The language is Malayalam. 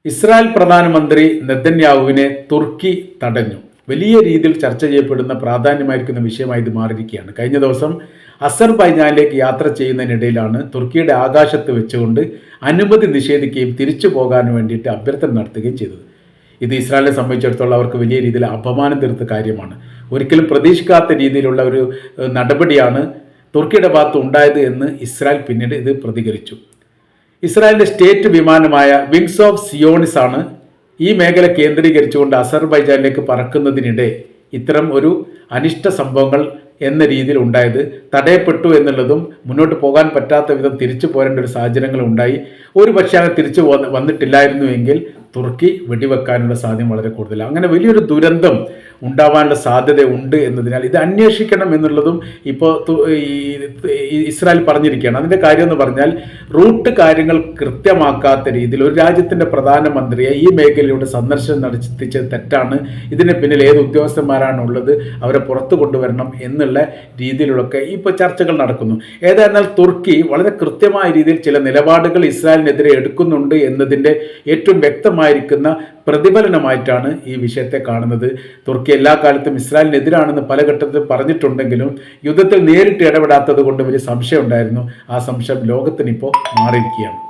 ഇസ്രായേൽ പ്രധാനമന്ത്രി നെതന്യാഹുവിനെ തുർക്കി തടഞ്ഞു. വലിയ രീതിയിൽ ചർച്ച ചെയ്യപ്പെടുന്ന പ്രാധാന്യമായിരിക്കുന്ന വിഷയമായി ഇത് മാറിയിരിക്കുകയാണ്. കഴിഞ്ഞ ദിവസം അസർബൈജാനിലേക്ക് യാത്ര ചെയ്യുന്നതിനിടയിലാണ് തുർക്കിയുടെ ആകാശത്ത് വെച്ചുകൊണ്ട് അനുമതി നിഷേധിക്കുകയും തിരിച്ചു പോകാൻ വേണ്ടിയിട്ട് അഭ്യർത്ഥന നടത്തുകയും ചെയ്തത്. ഇത് ഇസ്രായേലിനെ സംബന്ധിച്ചിടത്തോളം അവർക്ക് വലിയ രീതിയിൽ അപമാനം തീർത്ത കാര്യമാണ്. ഒരിക്കലും പ്രതീക്ഷിക്കാത്ത രീതിയിലുള്ള ഒരു നടപടിയാണ് തുർക്കിയുടെ ഭാഗത്ത് ഉണ്ടായത് എന്ന് ഇസ്രായേൽ പിന്നീട് ഇത് പ്രതികരിച്ചു. ഇസ്രായേലിൻ്റെ സ്റ്റേറ്റ് വിമാനമായ വിങ്സ് ഓഫ് സിയോണിസ് ആണ് ഈ മേഖല കേന്ദ്രീകരിച്ചുകൊണ്ട് അസർബൈജാനിലേക്ക് പറക്കുന്നതിനിടെ ഇത്തരം ഒരു അനിഷ്ട സംഭവങ്ങൾ എന്ന രീതിയിൽ ഉണ്ടായത്. തടയപ്പെട്ടു എന്നുള്ളതും മുന്നോട്ട് പോകാൻ പറ്റാത്ത വിധം തിരിച്ചു പോരേണ്ട ഒരു സാഹചര്യങ്ങൾ ഉണ്ടായി. ഒരു പക്ഷേ അങ്ങനെ തിരിച്ചു വന്നിട്ടില്ലായിരുന്നുവെങ്കിൽ തുർക്കി വെടിവെക്കാനുള്ള സാധ്യത വളരെ കൂടുതലാണ്. അങ്ങനെ വലിയൊരു ദുരന്തം ഉണ്ടാവാനുള്ള സാധ്യത ഉണ്ട് എന്നതിനാൽ ഇത് അന്വേഷിക്കണം എന്നുള്ളതും ഇപ്പോൾ ഇസ്രായേൽ പറഞ്ഞിരിക്കുകയാണ്. അതിൻ്റെ കാര്യം എന്ന് പറഞ്ഞാൽ റൂട്ട് കാര്യങ്ങൾ കൃത്യമാക്കാത്ത രീതിയിൽ ഒരു രാജ്യത്തിൻ്റെ പ്രധാനമന്ത്രിയെ ഈ മേഖലയുടെ സന്ദർശനം നടത്തിച്ചത് തെറ്റാണ്. ഇതിന് പിന്നിൽ ഏത് ഉദ്യോഗസ്ഥന്മാരാണുള്ളത് അവരെ പുറത്തു കൊണ്ടുവരണം എന്നുള്ള രീതിയിലൊക്കെ ഇപ്പോൾ ചർച്ചകൾ നടക്കുന്നു. ഏതായിരുന്നാൽ തുർക്കി വളരെ കൃത്യമായ രീതിയിൽ ചില നിലപാടുകൾ ഇസ്രായേലിനെതിരെ എടുക്കുന്നുണ്ട് എന്നതിൻ്റെ ഏറ്റവും വ്യക്തമായിരിക്കുന്ന പ്രതിഫലനമായിട്ടാണ് ഈ വിഷയത്തെ കാണുന്നത്. തുർക്കി എല്ലാ കാലത്തും ഇസ്രായേലിനെതിരാണെന്ന് പല ഘട്ടത്തിൽ പറഞ്ഞിട്ടുണ്ടെങ്കിലും യുദ്ധത്തിൽ നേരിട്ട് ഇടപെടാത്തത് കൊണ്ട് വലിയ സംശയം ഉണ്ടായിരുന്നു. ആ സംശയം ലോകത്തിനിപ്പോൾ മാറിയിരിക്കുകയാണ്.